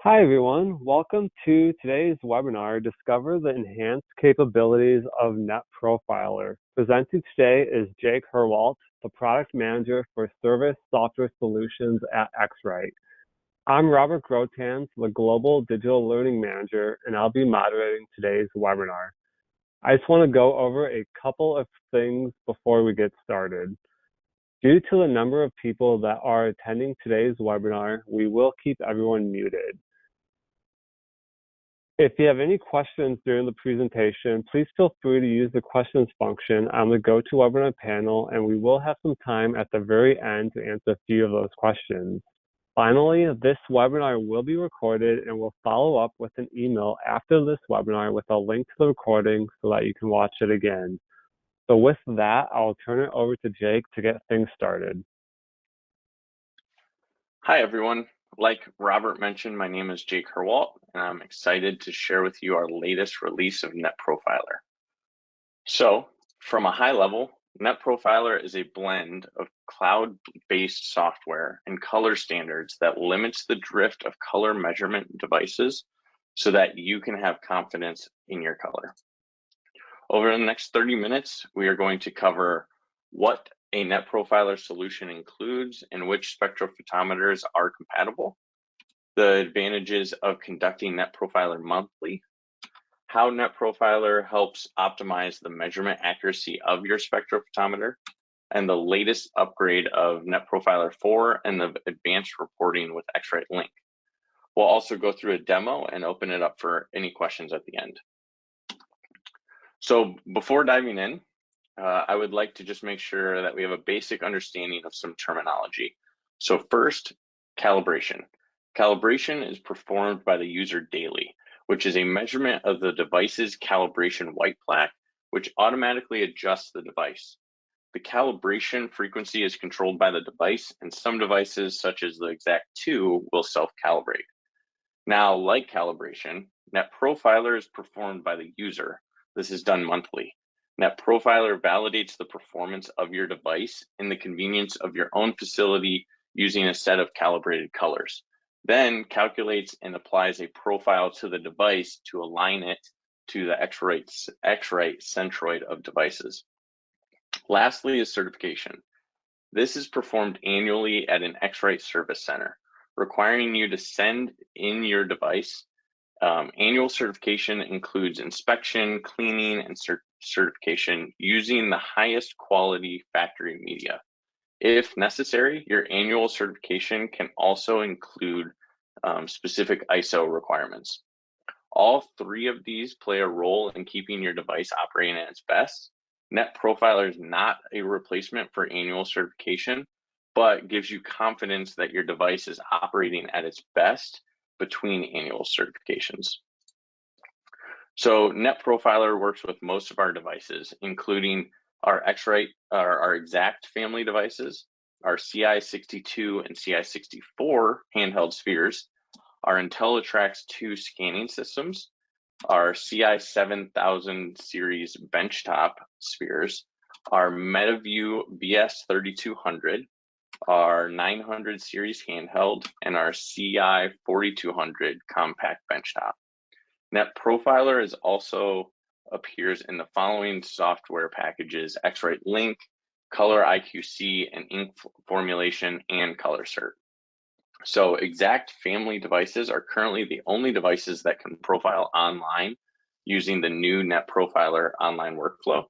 Hi everyone, welcome to today's webinar, Discover the Enhanced Capabilities of NetProfiler. Presenting today is Jake Herwalt, the Product Manager for Service Software Solutions at X-Rite. I'm Robert Grotans, the Global Digital Learning Manager, and I'll be moderating today's webinar. I just want to go over a couple of things before we get started. Due to the number of people that are attending today's webinar, we will keep everyone muted. If you have any questions during the presentation, please feel free to use the questions function on the GoToWebinar panel, and we will have some time at the very end to answer a few of those questions. Finally, this webinar will be recorded and we'll follow up with an email after this webinar with a link to the recording so that you can watch it again. So with that, I'll turn it over to Jake to get things started. Hi, everyone. Like Robert mentioned, my name is Jake Herwalt, and I'm excited to share with you our latest release of NetProfiler. So, from a high level, NetProfiler is a blend of cloud-based software and color standards that limits the drift of color measurement devices so that you can have confidence in your color. Over the next 30 minutes, we are going to cover what a NetProfiler solution includes and which spectrophotometers are compatible, the advantages of conducting NetProfiler monthly, how NetProfiler helps optimize the measurement accuracy of your spectrophotometer, and the latest upgrade of NetProfiler 4 and the advanced reporting with X-Rite Link. We'll also go through a demo and open it up for any questions at the end. So before diving in, I would like to just make sure that we have a basic understanding of some terminology. So first, calibration. Calibration is performed by the user daily, which is a measurement of the device's calibration white plaque, which automatically adjusts the device. The calibration frequency is controlled by the device, and some devices, such as the Exact 2, will self-calibrate. Now, like calibration, NetProfiler is performed by the user. This is done monthly. NetProfiler validates the performance of your device in the convenience of your own facility using a set of calibrated colors, then calculates and applies a profile to the device to align it to the X-Rite centroid of devices. Lastly is certification. This is performed annually at an X-Rite service center, requiring you to send in your device. Annual certification includes inspection, cleaning, and certification using the highest quality factory media. If necessary, your annual certification can also include specific ISO requirements. All three of these play a role in keeping your device operating at its best. NetProfiler is not a replacement for annual certification, but gives you confidence that your device is operating at its best between annual certifications. So NetProfiler works with most of our devices, including our X-Rite, our Exact family devices, our CI62 and CI64 handheld spheres, our IntelliTrax 2 scanning systems, our CI7000 series benchtop spheres, our MetaView BS3200, our 900 series handheld, and our CI4200 compact benchtop. NetProfiler is also appears in the following software packages: X-Rite Link, Color IQC, and ink formulation, and Color Cert. So Exact family devices are currently the only devices that can profile online using the new NetProfiler online workflow.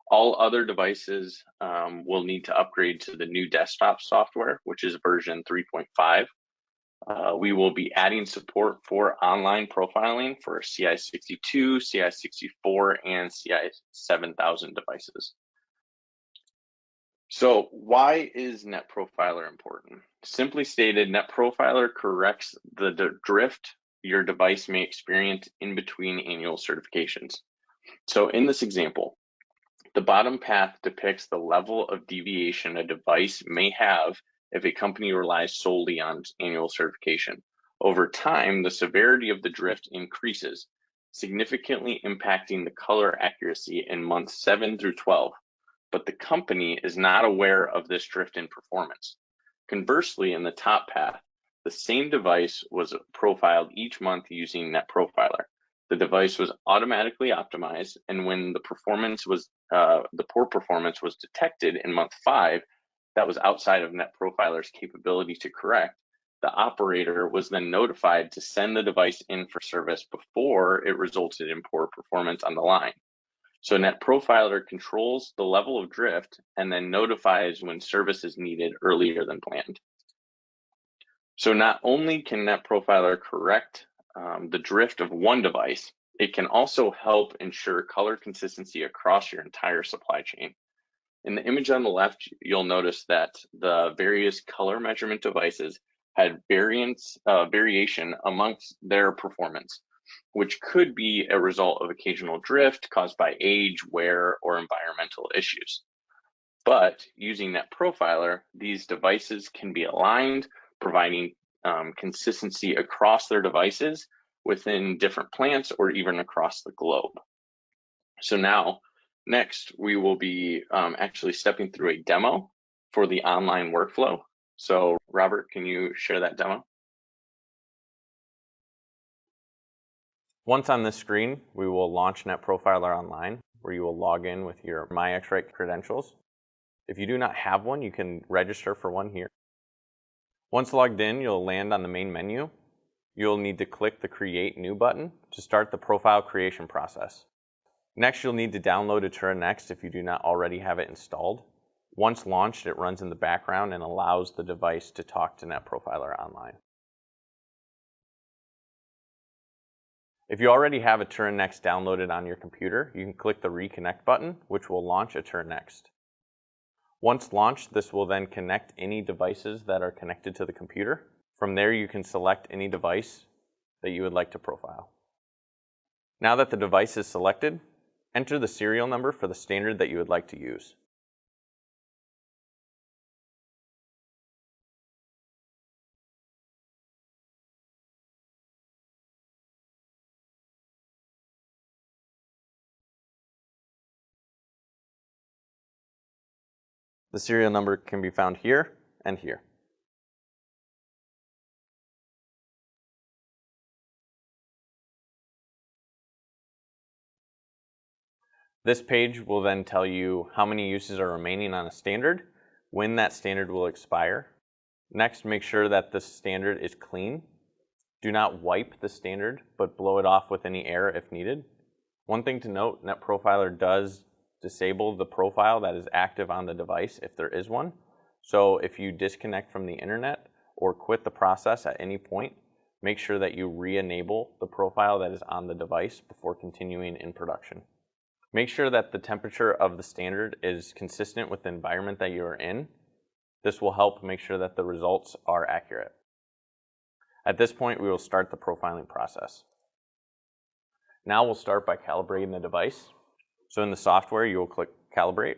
All other devices will need to upgrade to the new desktop software, which is version 3.5. We will be adding support for online profiling for CI62, CI64, and CI7000 devices. So why is NetProfiler important? Simply stated, NetProfiler corrects the drift your device may experience in between annual certifications. So in this example, the bottom path depicts the level of deviation a device may have if a company relies solely on annual certification. Over time, the severity of the drift increases, significantly impacting the color accuracy in months 7 through 12, but the company is not aware of this drift in performance. Conversely, in the top path, the same device was profiled each month using NetProfiler. The device was automatically optimized, and when the poor performance was detected in month 5, that was outside of NetProfiler's capability to correct, the operator was then notified to send the device in for service before it resulted in poor performance on the line. So NetProfiler controls the level of drift and then notifies when service is needed earlier than planned. So not only can NetProfiler correct the drift of one device, it can also help ensure color consistency across your entire supply chain. In the image on the left, you'll notice that the various color measurement devices had variation amongst their performance, which could be a result of occasional drift caused by age, wear, or environmental issues. But using NetProfiler, these devices can be aligned, providing consistency across their devices within different plants or even across the globe. So now, next, we will be actually stepping through a demo for the online workflow. So Robert, can you share that demo? Once on this screen, we will launch NetProfiler Online, where you will log in with your My X-Rite credentials. If you do not have one, you can register for one here. Once logged in, you'll land on the main menu. You'll need to click the Create New button to start the profile creation process. Next, you'll need to download Atura Next if you do not already have it installed. Once launched, it runs in the background and allows the device to talk to NetProfiler Online. If you already have Atura Next downloaded on your computer, you can click the Reconnect button, which will launch Atura Next. Once launched, this will then connect any devices that are connected to the computer. From there, you can select any device that you would like to profile. Now that the device is selected, enter the serial number for the standard that you would like to use. The serial number can be found here and here. This page will then tell you how many uses are remaining on a standard, when that standard will expire. Next, make sure that the standard is clean. Do not wipe the standard, but blow it off with any air if needed. One thing to note, NetProfiler does disable the profile that is active on the device if there is one. So if you disconnect from the internet or quit the process at any point, make sure that you re-enable the profile that is on the device before continuing in production. Make sure that the temperature of the standard is consistent with the environment that you are in. This will help make sure that the results are accurate. At this point, we will start the profiling process. Now we'll start by calibrating the device. So in the software, you will click Calibrate.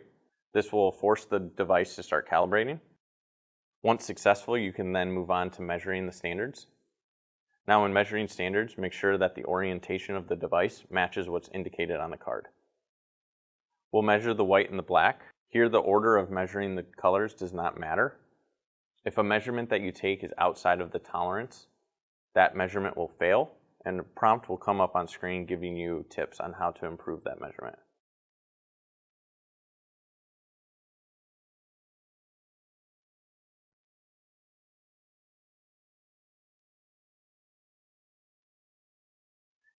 This will force the device to start calibrating. Once successful, you can then move on to measuring the standards. Now when measuring standards, make sure that the orientation of the device matches what's indicated on the card. We'll measure the white and the black. Here, the order of measuring the colors does not matter. If a measurement that you take is outside of the tolerance, that measurement will fail, and a prompt will come up on screen giving you tips on how to improve that measurement.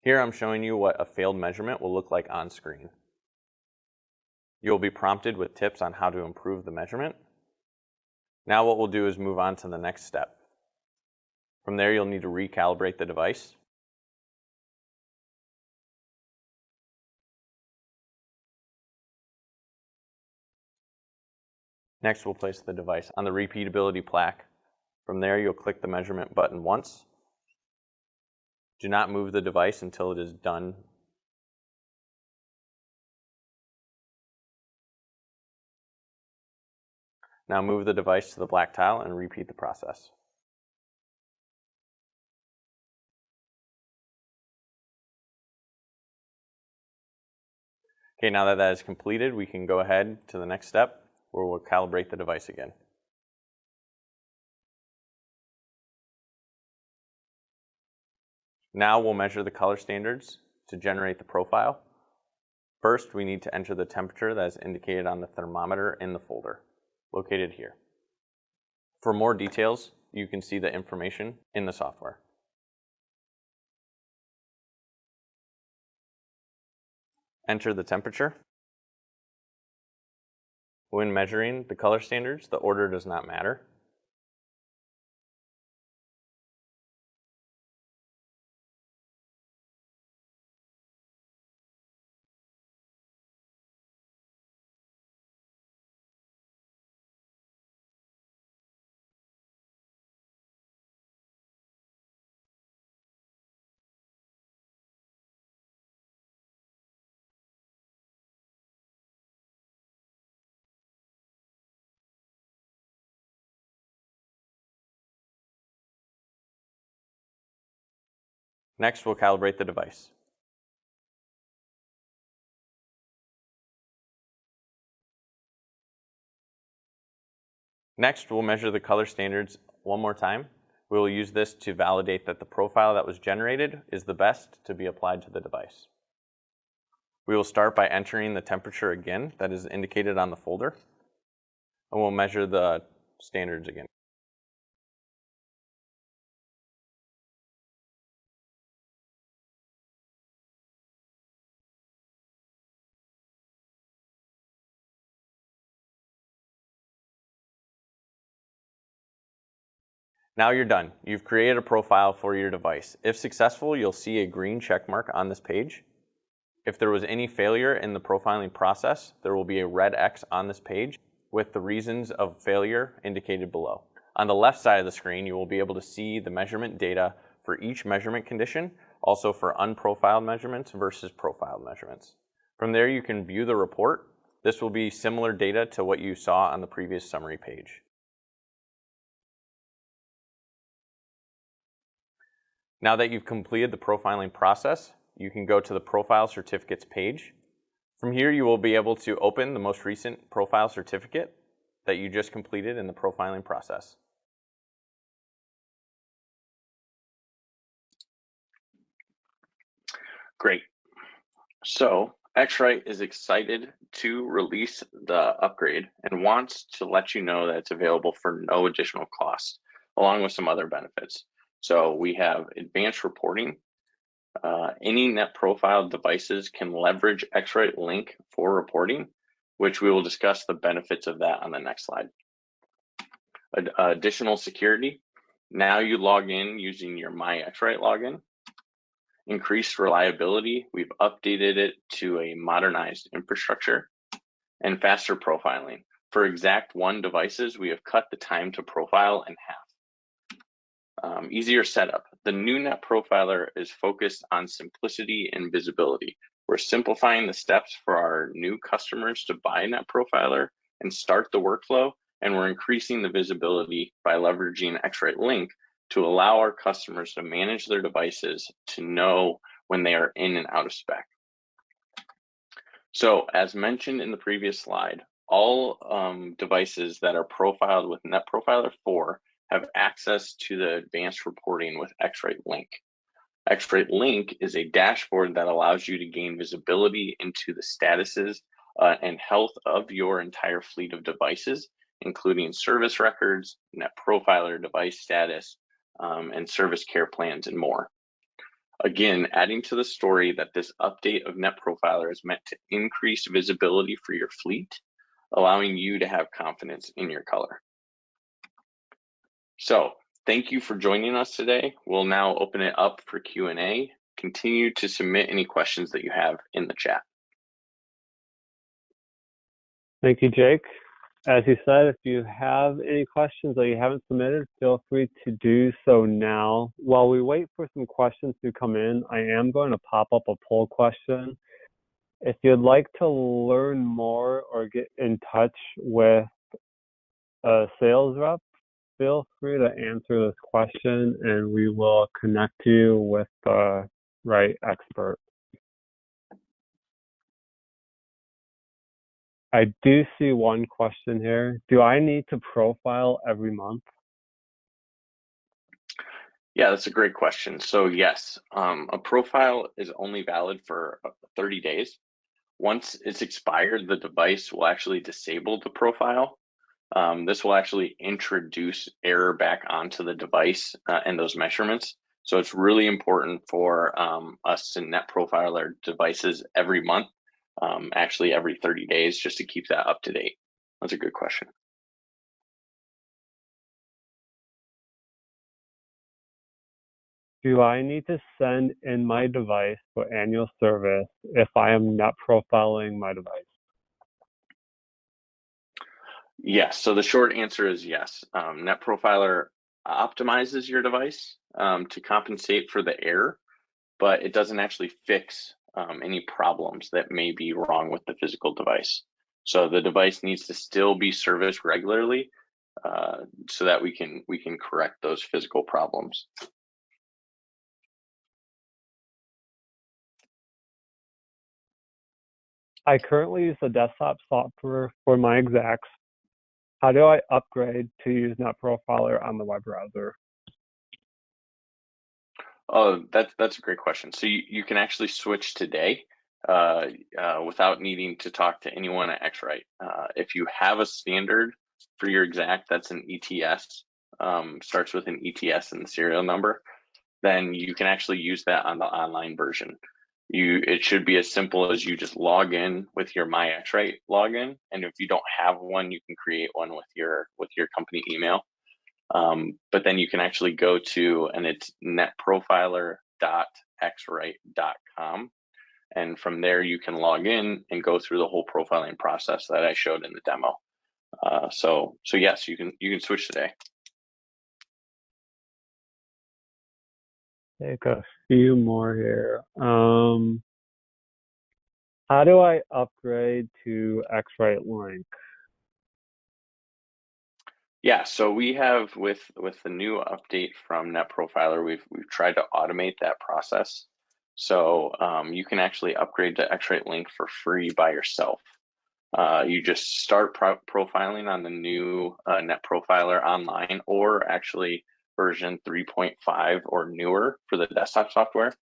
Here I'm showing you what a failed measurement will look like on screen. You'll be prompted with tips on how to improve the measurement. Now what we'll do is move on to the next step. From there, you'll need to recalibrate the device. Next, we'll place the device on the repeatability plaque. From there, you'll click the measurement button once. Do not move the device until it is done. Now move the device to the black tile and repeat the process. Okay, now that is completed, we can go ahead to the next step where we'll calibrate the device again. Now we'll measure the color standards to generate the profile. First, we need to enter the temperature that is indicated on the thermometer in the folder, located here. For more details, you can see the information in the software. Enter the temperature. When measuring the color standards, the order does not matter. Next, we'll calibrate the device. Next, we'll measure the color standards one more time. We will use this to validate that the profile that was generated is the best to be applied to the device. We will start by entering the temperature again that is indicated on the folder, and we'll measure the standards again. Now you're done. You've created a profile for your device. If successful, you'll see a green check mark on this page. If there was any failure in the profiling process, there will be a red X on this page with the reasons of failure indicated below. On the left side of the screen, you will be able to see the measurement data for each measurement condition, also for unprofiled measurements versus profiled measurements. From there, you can view the report. This will be similar data to what you saw on the previous summary page. Now that you've completed the profiling process, you can go to the Profile Certificates page. From here, you will be able to open the most recent profile certificate that you just completed in the profiling process. Great. So X-Rite is excited to release the upgrade and wants to let you know that it's available for no additional cost, along with some other benefits. So we have advanced reporting. Any NetProfiler devices can leverage X-Rite Link for reporting, which we will discuss the benefits of that on the next slide. Additional security. Now you log in using your My X-Rite login. Increased reliability. We've updated it to a modernized infrastructure. And faster profiling. For Exact One devices, we have cut the time to profile in half. Easier setup. The new NetProfiler is focused on simplicity and visibility. We're simplifying the steps for our new customers to buy NetProfiler and start the workflow, and we're increasing the visibility by leveraging X-Rite Link to allow our customers to manage their devices to know when they are in and out of spec. So as mentioned in the previous slide, all devices that are profiled with NetProfiler 4 have access to the advanced reporting with X-Rite Link. X-Rite Link is a dashboard that allows you to gain visibility into the statuses and health of your entire fleet of devices, including service records, NetProfiler device status, and service care plans and more. Again, adding to the story that this update of NetProfiler is meant to increase visibility for your fleet, allowing you to have confidence in your color. So thank you for joining us today. We'll now open it up for Q&A. Continue to submit any questions that you have in the chat. Thank you, Jake. As you said, if you have any questions that you haven't submitted, feel free to do so now. While we wait for some questions to come in, I am going to pop up a poll question. If you'd like to learn more or get in touch with a sales rep, feel free to answer this question and we will connect you with the right expert. I do see one question here. Do I need to profile every month? Yeah, that's a great question. So yes, a profile is only valid for 30 days. Once it's expired, the device will actually disable the profile. This will actually introduce error back onto the device and those measurements. So it's really important for us to net profile our devices every month, actually every 30 days, just to keep that up to date. That's a good question. Do I need to send in my device for annual service if I am net profiling my device? Yes, so the short answer is yes. NetProfiler optimizes your device to compensate for the error, but it doesn't actually fix any problems that may be wrong with the physical device. So the device needs to still be serviced regularly so that we can correct those physical problems. I currently use the desktop software for my execs. How do I upgrade to use NetProfiler on the web browser? Oh, that's a great question. So you can actually switch today without needing to talk to anyone at X-Rite. If you have a standard for your exact that's an ETS, starts with an ETS and the serial number, then you can actually use that on the online version. It should be as simple as you just log in with your My X-Rite login, and if you don't have one, you can create one with your company email. But then you can actually go to, and it's netprofiler.xrite.com. And from there, you can log in and go through the whole profiling process that I showed in the demo. So yes, you can switch today. Take a few more here. How do I upgrade to X-Rite Link? Yeah, so we have with the new update from NetProfiler, we've tried to automate that process. So you can actually upgrade to X-Rite Link for free by yourself. You just start profiling on the new NetProfiler online, or actually version 3.5 or newer for the desktop software.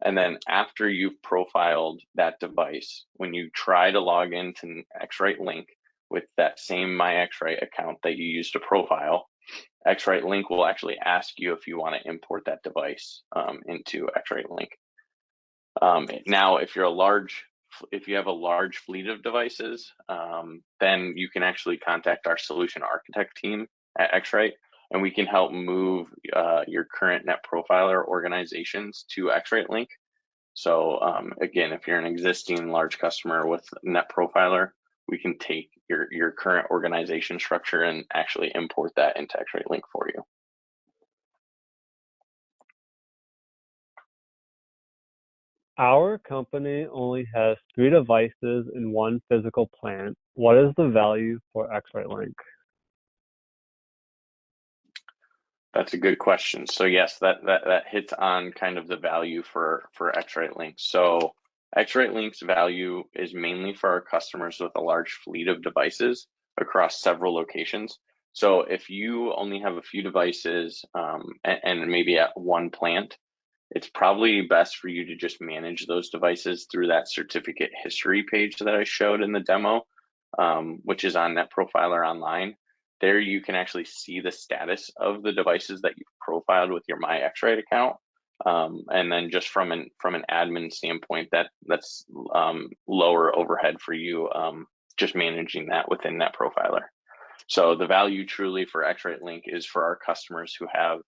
And then after you've profiled that device, when you try to log into X-Rite Link with that same My X-Rite account that you used to profile, X-Rite Link will actually ask you if you want to import that device into X-Rite Link. Now, if you have a large fleet of devices, then you can actually contact our solution architect team at X-Rite, and we can help move your current NetProfiler organizations to X-Rite Link. So again, if you're an existing large customer with NetProfiler, we can take your current organization structure and actually import that into X-Rite Link for you. Our company only has 3 devices in one physical plant. What is the value for X-Rite Link? That's a good question. So yes, that hits on kind of the value for X-Rite Link. So X-Rite Link's value is mainly for our customers with a large fleet of devices across several locations. So if you only have a few devices and maybe at one plant, it's probably best for you to just manage those devices through that certificate history page that I showed in the demo, which is on NetProfiler online. There you can actually see the status of the devices that you've profiled with your My X-Rite account. And then just from an admin standpoint, that's lower overhead for you, just managing that within NetProfiler. So the value truly for X-Rite Link is for our customers who have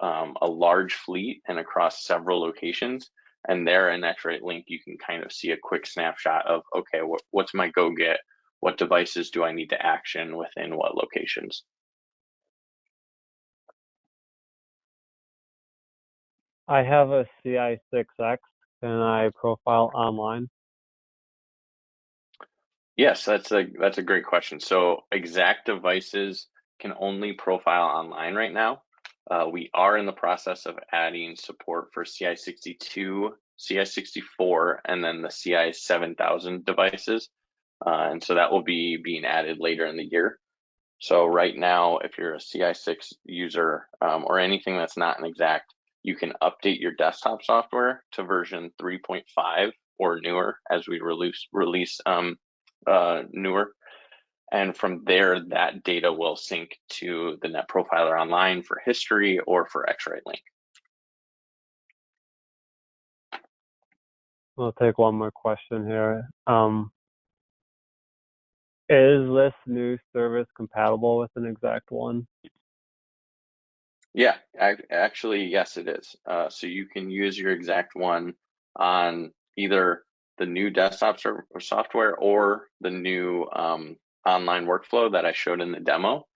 a large fleet and across several locations. And there in X-Rite Link, you can kind of see a quick snapshot of, okay, what's my go get? What devices do I need to action within what locations? I have a CI6X. Can I profile online? Yes, that's a great question. So exact devices can only profile online right now. We are in the process of adding support for CI62, CI64, and then the CI7000 devices. And so that will be being added later in the year. So right now, if you're a CI6 user or anything that's not an exact, you can update your desktop software to version 3.5 or newer as we release newer. And from there, that data will sync to the NetProfiler Online for history or for X-Rite link. We'll take one more question here. Is this new service compatible with an exact one? Yeah, actually, yes, it is. So you can use your exact one on either the new desktop software or the new online workflow that I showed in the demo.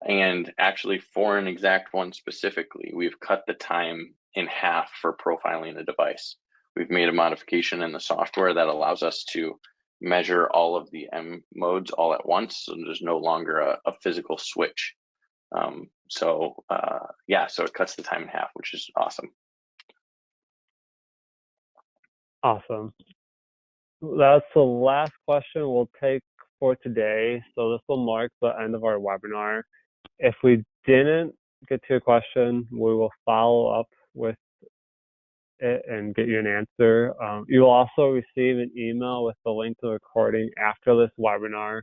And actually, for an exact one specifically, we've cut the time in half for profiling a device. We've made a modification in the software that allows us to measure all of the M modes all at once, so there's no longer a physical switch. Yeah, so it cuts the time in half, which is awesome. Awesome. That's the last question we'll take for today. So this will mark the end of our webinar. If we didn't get to your question, we will follow up with it and get you an answer. You will also receive an email with the link to the recording after this webinar.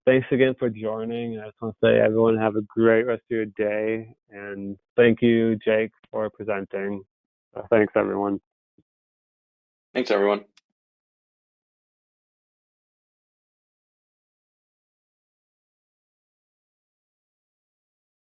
Thanks again for joining. I just want to say, everyone, have a great rest of your day. And thank you, Jake, for presenting. Thanks, everyone. Thanks, everyone.